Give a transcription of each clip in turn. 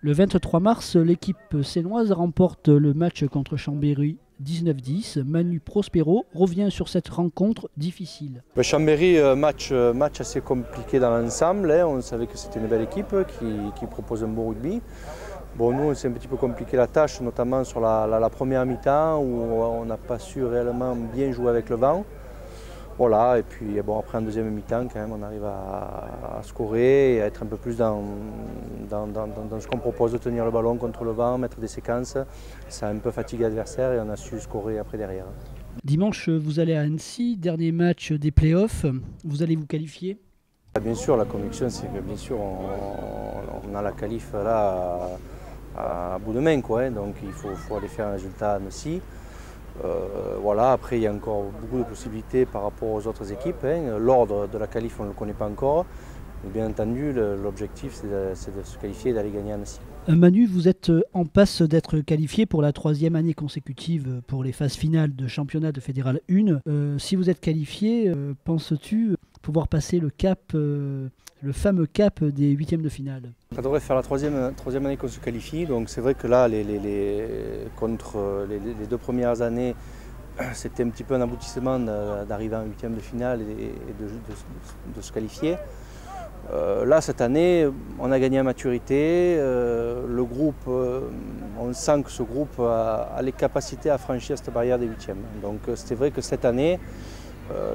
Le 23 mars, l'équipe sénoise remporte le match contre Chambéry 19-10. Manu Prospero revient sur cette rencontre difficile. Chambéry, match assez compliqué dans l'ensemble. On savait que c'était une belle équipe qui propose un bon rugby. Bon, nous, c'est un petit peu compliqué la tâche, notamment sur la première mi-temps où on n'a pas su réellement bien jouer avec le vent. Voilà, et puis bon, après en deuxième mi-temps, quand même, on arrive à scorer et à être un peu plus dans ce qu'on propose, de tenir le ballon contre le vent, mettre des séquences. Ça a un peu fatigué l'adversaire et on a su scorer après derrière. Dimanche, vous allez à Annecy, dernier match des playoffs. Vous allez vous qualifier? Bien sûr, la conviction, c'est que bien sûr, on a la qualif là à bout de main, quoi, donc il faut aller faire un résultat à Annecy. Voilà, après il y a encore beaucoup de possibilités par rapport aux autres équipes. L'ordre de la qualif, on ne le connaît pas encore. Mais bien entendu, l'objectif, c'est de se qualifier et d'aller gagner à Annecy. Manu, vous êtes en passe d'être qualifié pour la 3e année consécutive pour les phases finales de championnat de Fédéral 1. Si vous êtes qualifié, penses-tu pouvoir passer le cap, le fameux cap des 8e de finale? Ça devrait faire la troisième année qu'on se qualifie, donc c'est vrai que là, contre les 2 premières années, c'était un petit peu un aboutissement d'arriver en 8e de finale et de se qualifier. Là, cette année, on a gagné en maturité. Le groupe, on sent que ce groupe a les capacités à franchir cette barrière des 8e. Donc c'est vrai que cette année,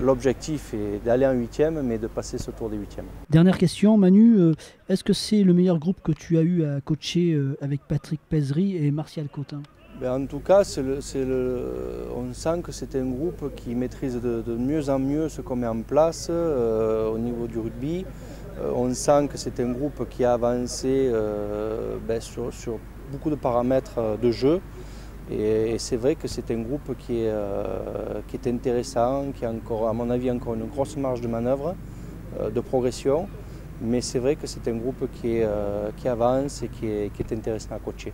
l'objectif est d'aller en 8e, mais de passer ce tour des 8e. Dernière question, Manu, est-ce que c'est le meilleur groupe que tu as eu à coacher avec Patrick Pézery et Martial Cotin? En tout cas, on sent que c'est un groupe qui maîtrise de mieux en mieux ce qu'on met en place au niveau du rugby. On sent que c'est un groupe qui a avancé sur beaucoup de paramètres de jeu. Et c'est vrai que c'est un groupe qui est intéressant, qui a encore, à mon avis, encore une grosse marge de manœuvre, de progression. Mais c'est vrai que c'est un groupe qui avance et qui est intéressant à coacher.